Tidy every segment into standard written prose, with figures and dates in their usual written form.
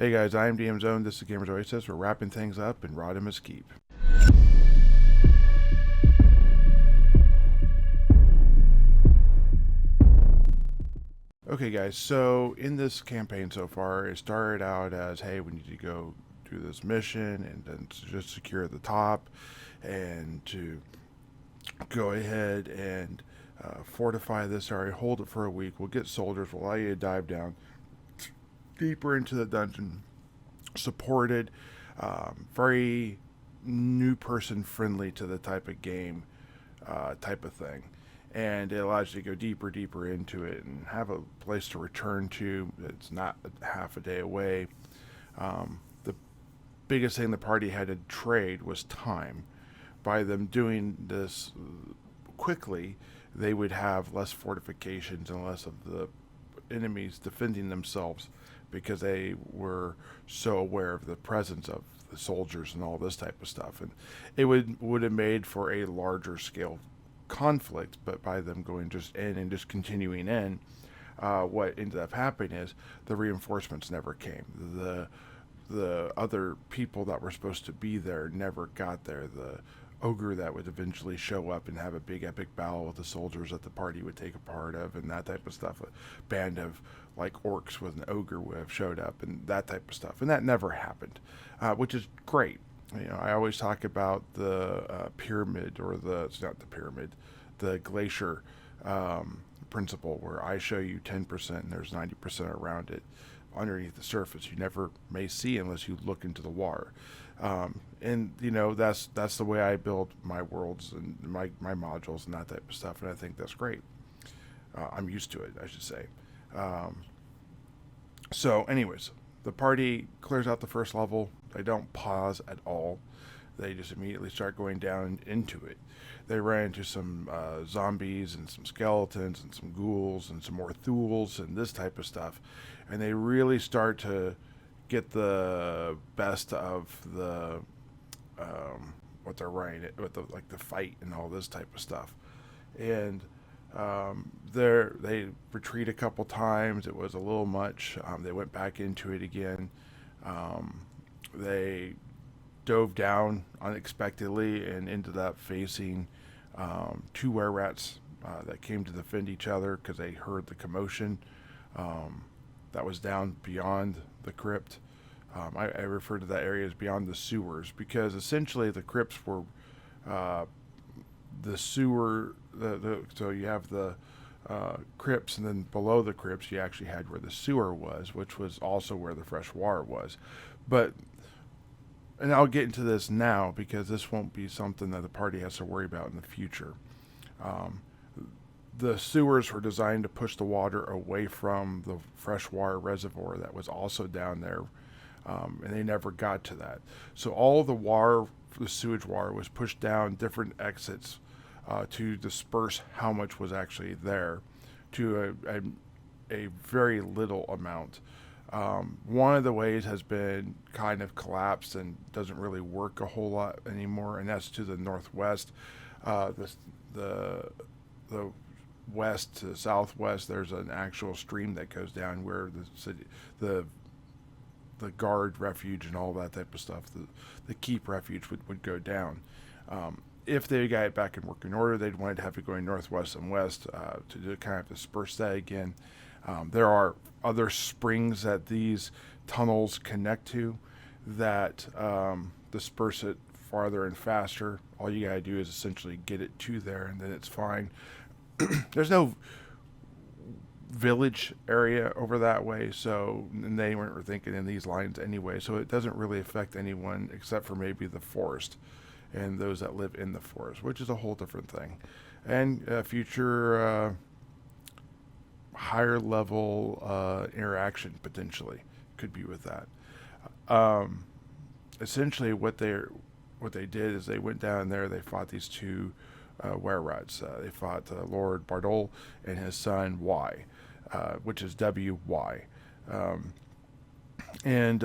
Hey guys, I am DM Zone. This is Gamers Oasis. We're wrapping things up in Rodemus Keep. Okay guys, so in this campaign so far, it started out as, hey, we need to go do this mission and then to just secure the top and to go ahead and fortify this area, hold it for a week. We'll get soldiers, we'll allow you to dive down deeper into the dungeon, supported, very new person friendly to the type of game, type of thing. And it allows you to go deeper into it and have a place to return to. It's not half a day away. The biggest thing the party had to trade was time. By them doing this quickly, they would have less fortifications and less of the enemies defending themselves because they were so aware of the presence of the soldiers and all this type of stuff. And it would have made for a larger scale conflict, but by them going just in and just continuing in, what ended up happening is the reinforcements never came. The other people that were supposed to be there never got there. The ogre that would eventually show up and have a big epic battle with the soldiers that the party would take a part of and that type of stuff. A band of like orcs with an ogre would have showed up and that type of stuff. And that never happened, which is great. You know, I always talk about the pyramid, or it's not the pyramid, the glacier principle, where I show you 10% and there's 90% around it underneath the surface. You never may see unless you look into the water. And you know, that's the way I build my worlds and my modules and that type of stuff, and I think that's great. I'm used to it, I should say. So anyways, the party clears out the first level. They don't pause at all. They just immediately start going down into it. They ran into some zombies and some skeletons and some ghouls and some more thools and this type of stuff. And they really start to get the best of the what they're running it with, the fight and all this type of stuff. And they retreat a couple times. It was a little much. They went back into it again. They dove down unexpectedly and ended up facing two were-rats that came to defend each other because they heard the commotion that was down beyond the crypt. I refer to that area as beyond the sewers, because essentially the crypts were the sewer. So you have the crypts, and then below the crypts you actually had where the sewer was, which was also where the fresh water was. But, and I'll get into this now because this won't be something that the party has to worry about in the future. The sewers were designed to push the water away from the freshwater reservoir that was also down there, and they never got to that. So all the water, the sewage water, was pushed down different exits to disperse how much was actually there to a very little amount. One of the ways has been kind of collapsed and doesn't really work a whole lot anymore, and that's to the northwest. The west to southwest, there's an actual stream that goes down where the guard refuge and all that type of stuff, the keep refuge would go down. If they got it back in working order, they'd want to have it going northwest and west to kind of disperse that again. There are other springs that these tunnels connect to that disperse it farther and faster. All you gotta do is essentially get it to there, and then it's fine. There's no village area over that way, so, and they weren't thinking in these lines anyway, so it doesn't really affect anyone except for maybe the forest and those that live in the forest, which is a whole different thing. And future higher level interaction potentially could be with that. Essentially what they did is they went down there, they fought these two were-rats. They fought Lord Bardol and his son Y, which is W-Y. And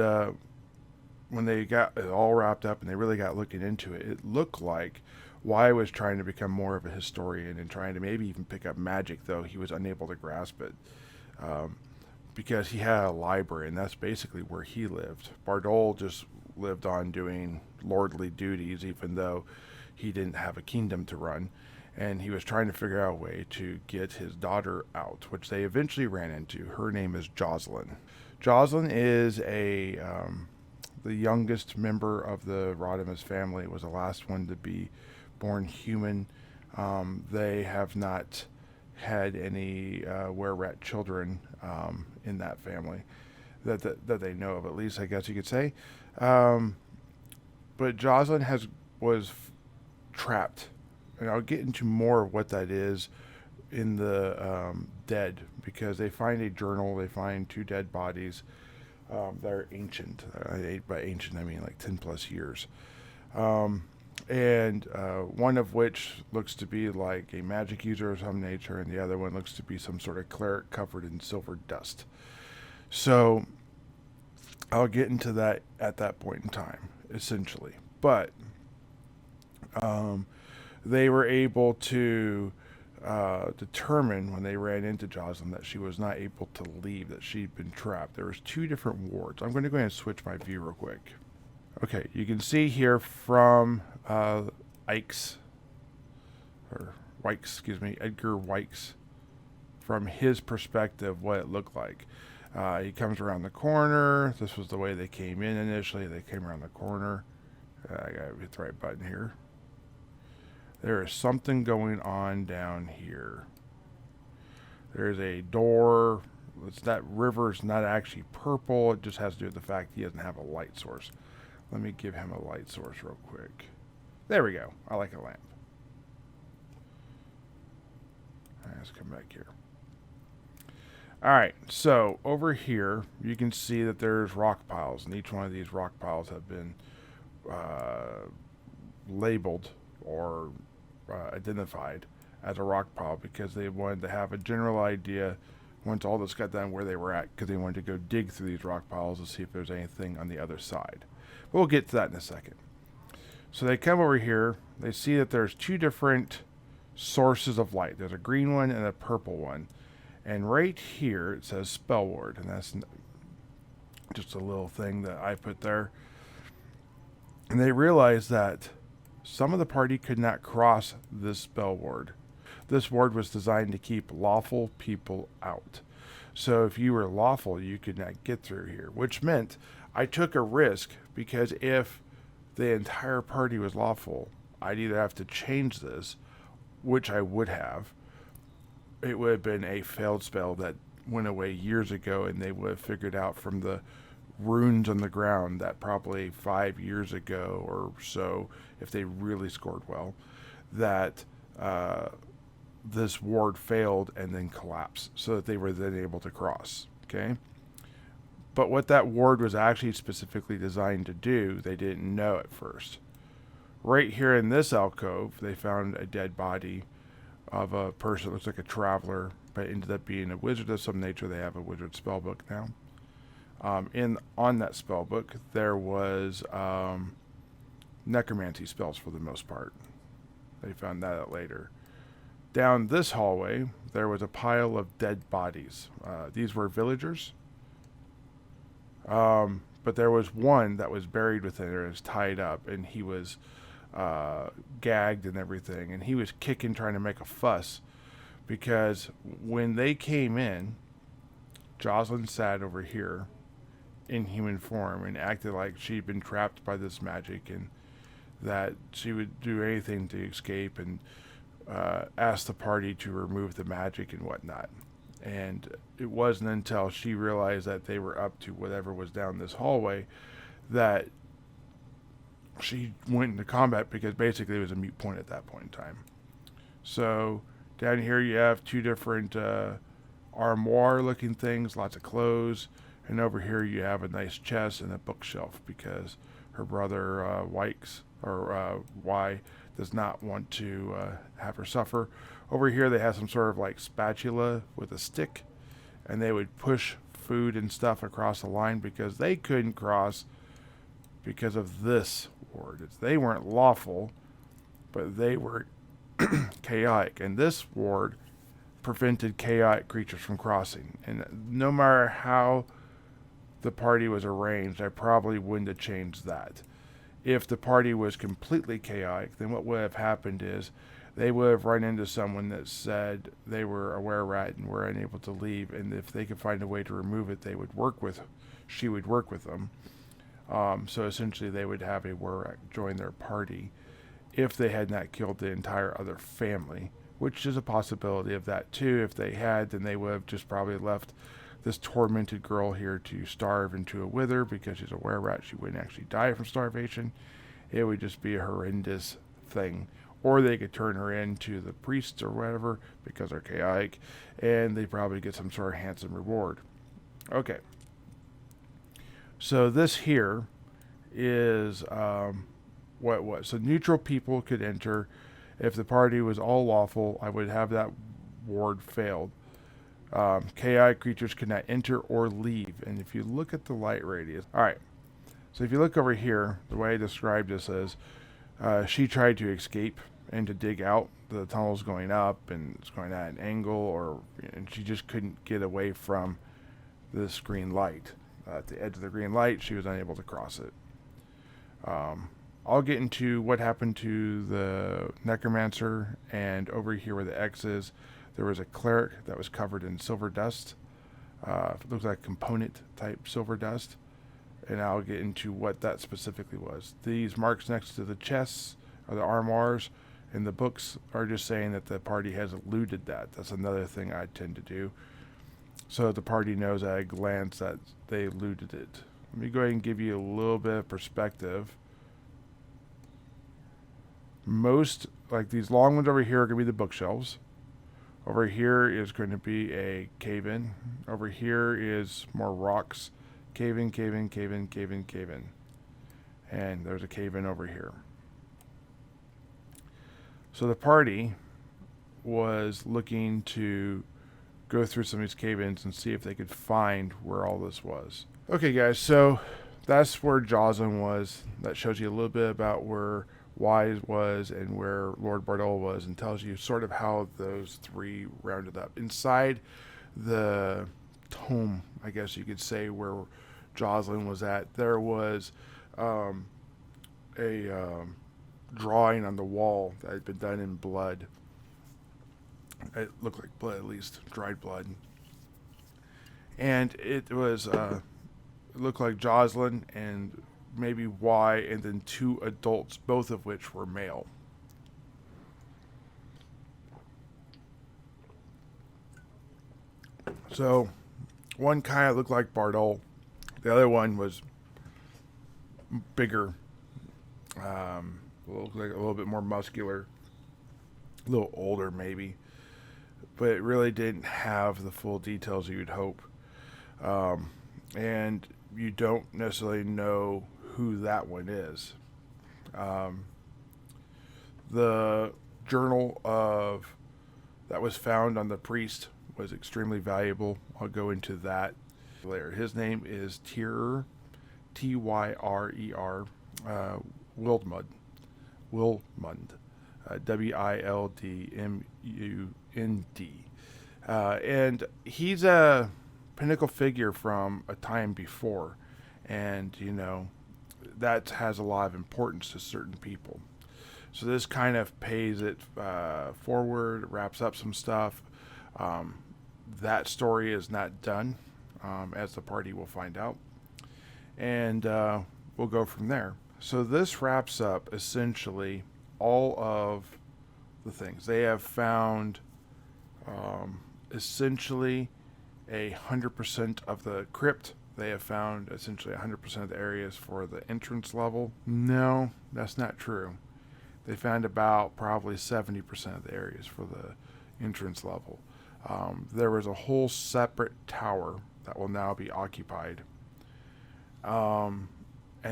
when they got it all wrapped up and they really got looking into it, it looked like Y was trying to become more of a historian and trying to maybe even pick up magic, though he was unable to grasp it. because he had a library, and that's basically where he lived. Bardol just lived on doing lordly duties, even though he didn't have a kingdom to run. And he was trying to figure out a way to get his daughter out, which they eventually ran into. Her name is Jocelyn. Jocelyn is the youngest member of the Rodemus family. It was the last one to be born human. They have not had any were-rat children in that family that they know of, at least, I guess you could say. But Jocelyn was trapped, and I'll get into more of what that is in the dead, because they find a journal. They find 2 dead bodies that are ancient. By ancient, I mean like 10 plus years. And one of which looks to be like a magic user of some nature, and the other one looks to be some sort of cleric covered in silver dust. So I'll get into that at that point in time, essentially. But they were able to determine when they ran into Jocelyn that she was not able to leave, that she'd been trapped. There was 2 different wards. I'm going to go ahead and switch my view real quick. Okay, you can see here from Ike's, or Wykes, excuse me, Edgar Wykes, from his perspective, what it looked like. He comes around the corner. This was the way they came in initially. They came around the corner. I gotta hit the right button here. There is something going on down here. There's a door. That river's not actually purple. It just has to do with the fact he doesn't have a light source. Let me give him a light source real quick. There we go. I like a lamp. All right, let's come back here. All right, so over here, you can see that there's rock piles, and each one of these rock piles have been labeled or identified as a rock pile, because they wanted to have a general idea once all this got done where they were at, because they wanted to go dig through these rock piles to see if there's anything on the other side. But we'll get to that in a second. So they come over here. They see that there's 2 different sources of light. There's a green one and a purple one. And right here it says spell ward, and that's just a little thing that I put there. And they realized that some of the party could not cross this spell ward. This ward was designed to keep lawful people out. So if you were lawful, you could not get through here, which meant I took a risk, because if the entire party was lawful, I'd either have to change this, which I would have. It would have been a failed spell that went away years ago, and they would have figured out from the runes on the ground that probably 5 years ago or so, if they really scored well, that this ward failed and then collapsed, so that they were then able to cross. Okay? But what that ward was actually specifically designed to do, they didn't know at first. Right here in this alcove, they found a dead body of a person that looks like a traveler, but ended up being a wizard of some nature. They have a wizard spellbook now. On that spellbook, there was necromancy spells for the most part. They found that out later. Down this hallway, there was a pile of dead bodies. These were villagers. But there was one that was buried within it, was tied up, and he was gagged and everything. And he was kicking, trying to make a fuss, because when they came in, Jocelyn sat over here in human form and acted like she'd been trapped by this magic, and that she would do anything to escape, and asked the party to remove the magic and whatnot. And it wasn't until she realized that they were up to whatever was down this hallway that she went into combat, because basically it was a moot point at that point in time. So down here you have 2 different armoire looking things, lots of clothes, and over here you have a nice chest and a bookshelf, because her brother Wykes, or Y, does not want to have her suffer. Over here they have some sort of like spatula with a stick, and they would push food and stuff across the line, because they couldn't cross because of this ward. They weren't lawful, but they were chaotic. And this ward prevented chaotic creatures from crossing. And no matter how the party was arranged, I probably wouldn't have changed that. If the party was completely chaotic, then what would have happened is they would have run into someone that said they were a were-rat and were unable to leave, and if they could find a way to remove it, she would work with them. So essentially they would have a were-rat join their party if they had not killed the entire other family, which is a possibility of that too. If they had, then they would have just probably left this tormented girl here to starve into a wither because she's a were-rat. She wouldn't actually die from starvation. It would just be a horrendous thing. Or they could turn her into the priests or whatever because they're chaotic, and they probably get some sort of handsome reward. Okay. So this here is what it was. So neutral people could enter. If the party was all lawful, I would have that ward failed. Chaotic creatures could not enter or leave. And if you look at the light radius, all right. So if you look over here, the way I described this is, she tried to escape and to dig out. The tunnel's going up and it's going at an angle, and she just couldn't get away from this green light. At the edge of the green light, she was unable to cross it. I'll get into what happened to the necromancer, and over here where the X is, there was a cleric that was covered in silver dust. It looks like component type silver dust. And I'll get into what that specifically was. These marks next to the chests are the armoires, and the books are just saying that the party has eluded that. That's another thing I tend to do. So the party knows at a glance that they eluded it. Let me go ahead and give you a little bit of perspective. Most, like these long ones over here, are going to be the bookshelves. Over here is going to be a cave-in. Over here is more rocks. Cave-in, cave-in, cave-in, cave-in, cave-in. And there's a cave-in over here. So the party was looking to go through some of these cave-ins and see if they could find where all this was. Okay, guys, so that's where Jocelyn was. That shows you a little bit about where Wise was and where Lord Bardol was, and tells you sort of how those three rounded up. Inside the tome, I guess you could say, where Jocelyn was at, there was a drawing on the wall that had been done in blood. It looked like blood, at least dried blood, and it was it looked like Jocelyn and maybe Y, and then two adults, both of which were male. So one kind of looked like Bardol. The other one was bigger, looked like a little bit more muscular, a little older maybe, but it really didn't have the full details you'd hope. And you don't necessarily know who that one is. The journal that was found on the priest was extremely valuable. I'll go into that later. His name is Tyrer, Tyrer, Wildmund, Wildmund, and he's a pinnacle figure from a time before, and that has a lot of importance to certain people. So this kind of pays it forward, wraps up some stuff. That story is not done, as the party will find out, and we'll go from there. So this wraps up essentially all of the things. They have found essentially 100% of the crypt. They have found essentially 100% of the areas for the entrance level. No, that's not true. They found about probably 70% of the areas for the entrance level. There was a whole separate tower that will now be occupied. And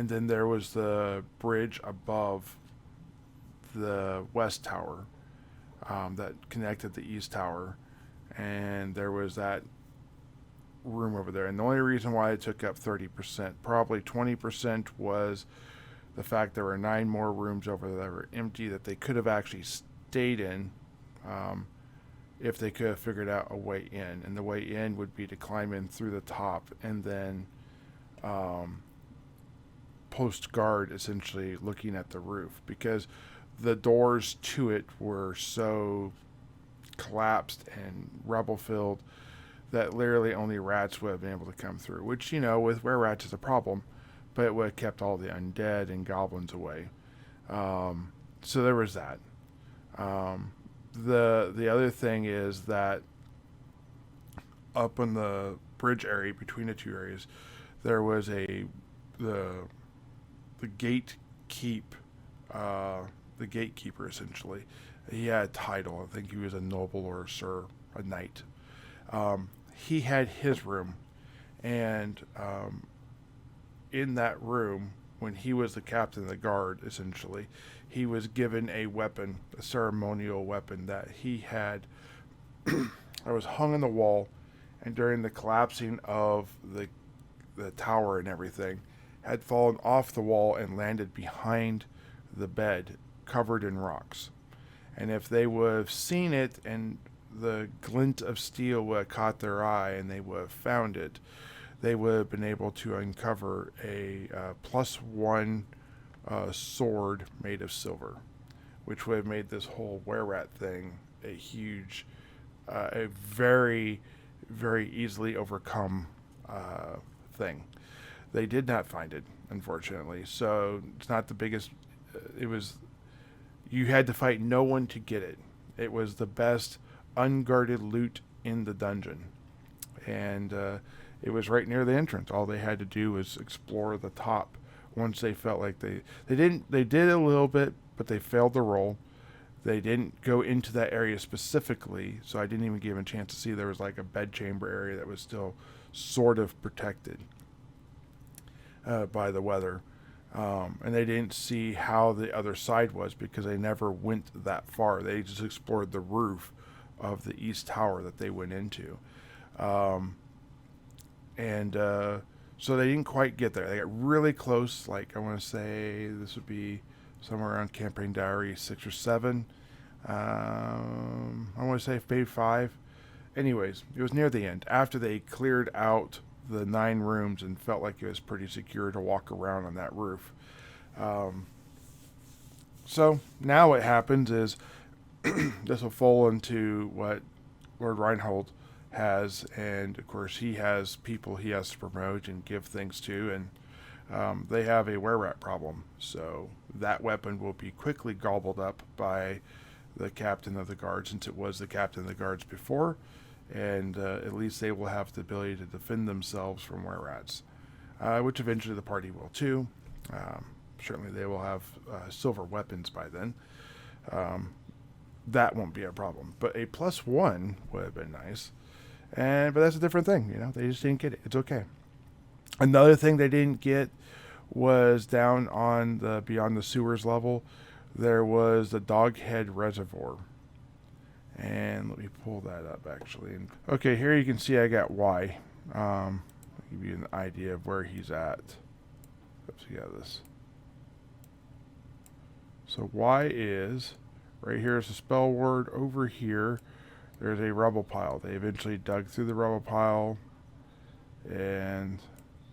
then there was the bridge above the west tower that connected the east tower. And there was that room over there. And the only reason why it took up 30%, probably 20%, was the fact there were 9 more rooms over there that were empty that they could have actually stayed in, if they could have figured out a way in. And the way in would be to climb in through the top and then um, post guard, essentially looking at the roof, because the doors to it were so collapsed and rubble filled that literally only rats would have been able to come through, which, with were rats is a problem, but it would have kept all the undead and goblins away. So there was that. The other thing is that up in the bridge area between the two areas, there was the gate keep the gatekeeper, essentially. He had a title. I think he was a noble or a sir, a knight. He had his room, and in that room, when he was the captain of the guard, essentially, he was given a weapon, a ceremonial weapon that he had that was hung on the wall, and during the collapsing of the tower and everything, had fallen off the wall and landed behind the bed, covered in rocks. And if they would have seen it and the glint of steel would have caught their eye and they would have found it, they would have been able to uncover a +1 sword made of silver, which would have made this whole were-rat thing a huge, a very, very easily overcome thing. They did not find it, unfortunately. So it's not the biggest. It was. You had to fight no one to get it. It was the best unguarded loot in the dungeon, and it was right near the entrance. All they had to do was explore the top. Once they felt like they didn't. They did a little bit, but they failed the roll. They didn't go into that area specifically, so I didn't even give them a chance to see there was like a bedchamber area that was still sort of protected by the weather. And they didn't see how the other side was because they never went that far. They just explored the roof of the east tower that they went into. So they didn't quite get there. They got really close. Like, I want to say this would be somewhere around Campaign Diary 6 or 7. I want to say maybe 5. Anyways, it was near the end. After they cleared out the 9 rooms and felt like it was pretty secure to walk around on that roof. So now what happens is this will fall into what Lord Reinhold has, and of course he has people he has to promote and give things to, and they have a were-rat problem. So that weapon will be quickly gobbled up by the captain of the guard, since it was the captain of the guards before, and at least they will have the ability to defend themselves from were-rats, which eventually the party will too. Certainly they will have silver weapons by then. That won't be a problem. But a +1 would have been nice. But that's a different thing, They just didn't get it. It's okay. Another thing they didn't get was down on the beyond the sewers level. There was the Dog Head Reservoir. And let me pull that up, actually. Okay, here you can see I got Y. I'll give you an idea of where he's at. Oops, yeah, this. So Y is, right here is a spell word. Over here, there's a rubble pile. They eventually dug through the rubble pile, and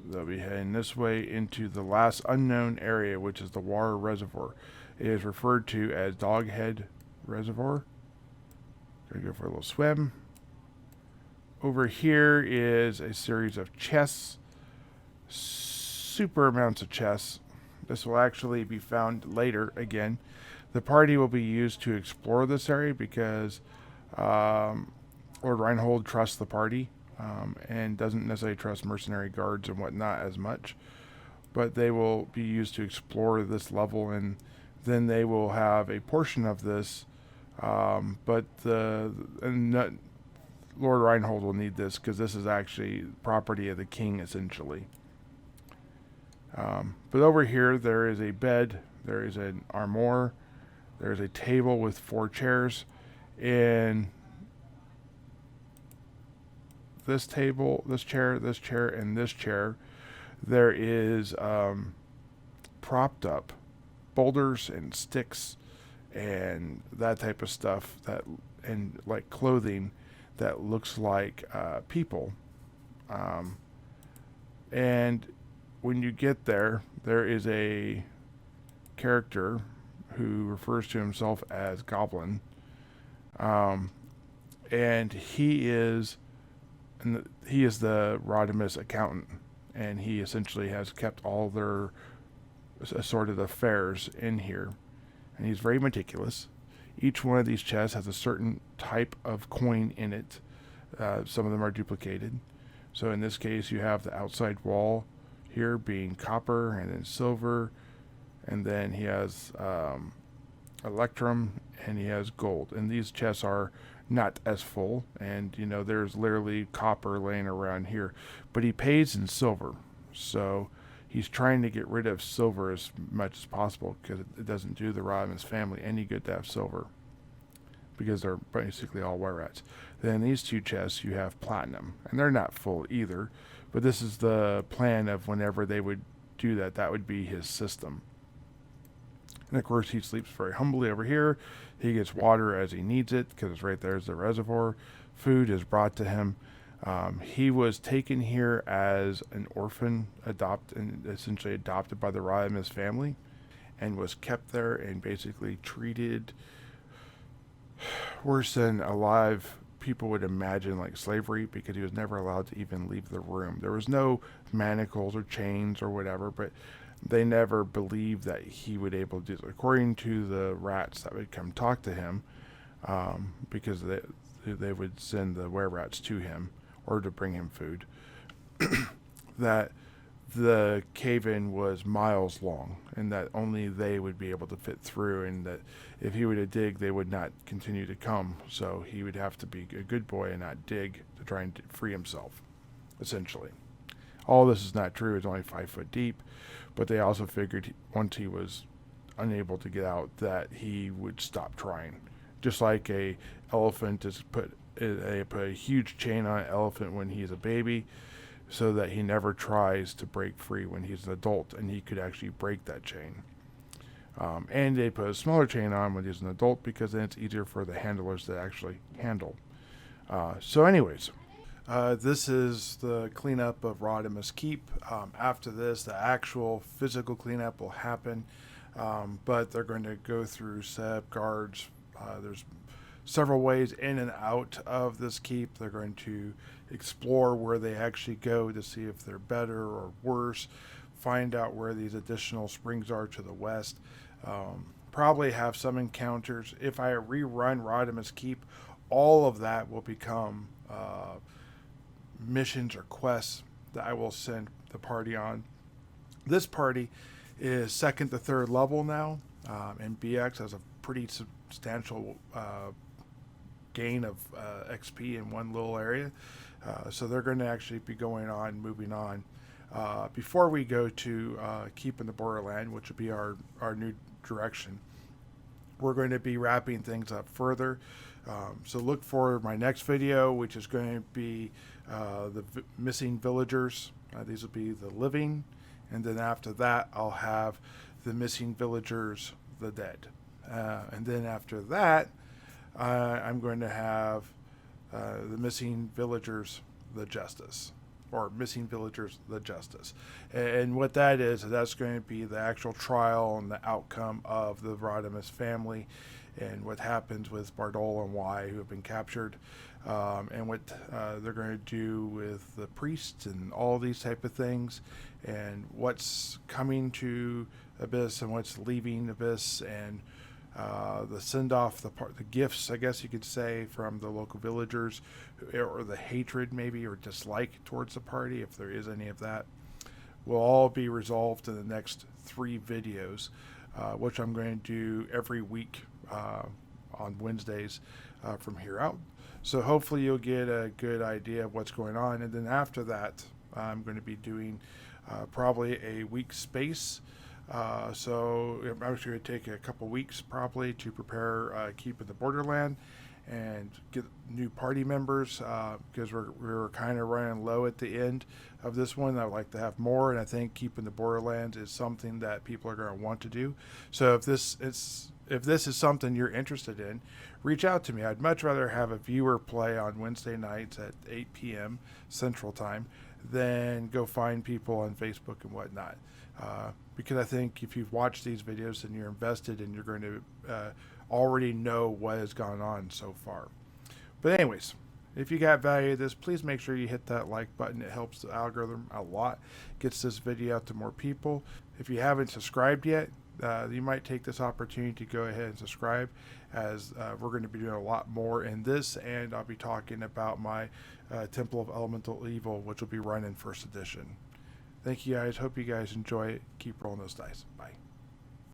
they'll be heading this way into the last unknown area, which is the Water Reservoir. It is referred to as Doghead Reservoir. Gonna go for a little swim. Over here is a series of chests, super amounts of chests. This will actually be found later again. The party will be used to explore this area because Lord Reinhold trusts the party and doesn't necessarily trust mercenary guards and whatnot as much. But they will be used to explore this level, and then they will have a portion of this. But Lord Reinhold will need this because this is actually property of the king, essentially. But over here, there is a bed, there is an armoire, there is a table with 4 chairs. In this table, this chair, and this chair, there is propped up boulders and sticks and that type of stuff that and like clothing that looks like people. Um, and when you get there, there is a character who refers to himself as Goblin, um, and he is the Rodemus accountant, and he essentially has kept all their assorted affairs in here, and he's very meticulous. Each one of these chests has a certain type of coin in it. Some of them are duplicated. So in this case, you have the outside wall here being copper and then silver, and then he has electrum and he has gold. And these chests are not as full, and there's literally copper laying around here, but he pays in silver. So he's trying to get rid of silver as much as possible because it doesn't do the Rodemus family any good to have silver, because they're basically all were rats. Then these two chests you have platinum, and they're not full either, but this is the plan of whenever they would do that, that would be his system. And of course he sleeps very humbly over here. He gets water as he needs it because right there's the reservoir. Food is brought to him. He was taken here as an orphan, essentially adopted by the Rodemus family, and was kept there and basically treated worse than alive people would imagine, like slavery, because he was never allowed to even leave the room. There was no manacles or chains or whatever, but they never believed that he would able to do it. According to the rats that would come talk to him, because they would send the were-rats to him or to bring him food, that the cave-in was miles long and that only they would be able to fit through, and that if he were to dig, they would not continue to come. So he would have to be a good boy and not dig to try and free himself, essentially. All this is not true. It's only 5 foot deep, but they also figured once he was unable to get out that he would stop trying. Just like a elephant is put a huge chain on an elephant when he's a baby, so that he never tries to break free when he's an adult, and he could actually break that chain. And they put a smaller chain on when he's an adult, because then it's easier for the handlers to actually handle. So anyways, this is the cleanup of Rodemus Keep. After this, the actual physical cleanup will happen, but they're going to go through set guards. There's several ways in and out of this keep. They're going to explore where they actually go to see if they're better or worse, find out where these additional springs are to the west, probably have some encounters. If I rerun Rodemus Keep, all of that will become missions or quests that I will send the party on. This party is 2nd to 3rd level now, and BX has a pretty substantial gain of XP in one little area. So they're going to actually be moving on. Before we go to Keep in the Borderland, which will be our new direction, we're going to be wrapping things up further. So look for my next video, which is going to be the missing villagers. These will be the living, and then after that I'll have the missing villagers, the dead. And then after that, I'm going to have the missing villagers, the justice, or missing villagers, the justice. And what that is, that's going to be the actual trial and the outcome of the Rodemus family, and what happens with Bardol and Y, who have been captured, and what they're going to do with the priests and all these type of things, and what's coming to Abcis and what's leaving Abcis, and the send-off, the gifts, I guess you could say, from the local villagers, or the hatred maybe, or dislike towards the party, if there is any of that, will all be resolved in the next 3 videos, which I'm going to do every week on Wednesdays from here out. So hopefully you'll get a good idea of what's going on, and then after that I'm going to be doing probably a week's space. So I'm actually going to take a couple weeks probably to prepare Keep in the Borderland, and get new party members, because we're kind of running low at the end of this one. I would like to have more, and I think keeping the Borderlands is something that people are going to want to do. So if this is something you're interested in, reach out to me. I'd much rather have a viewer play on Wednesday nights at 8 p.m. Central Time than go find people on Facebook and whatnot. Because I think if you've watched these videos and you're invested and you're going to already know what has gone on so far. But anyways, if you got value of this, please make sure you hit that like button. It helps the algorithm a lot, gets this video out to more people. If you haven't subscribed yet, you might take this opportunity to go ahead and subscribe, as we're going to be doing a lot more in this, and I'll be talking about my Temple of Elemental Evil, which will be running first edition. Thank you guys. Hope you guys enjoy it. Keep rolling those dice. Bye.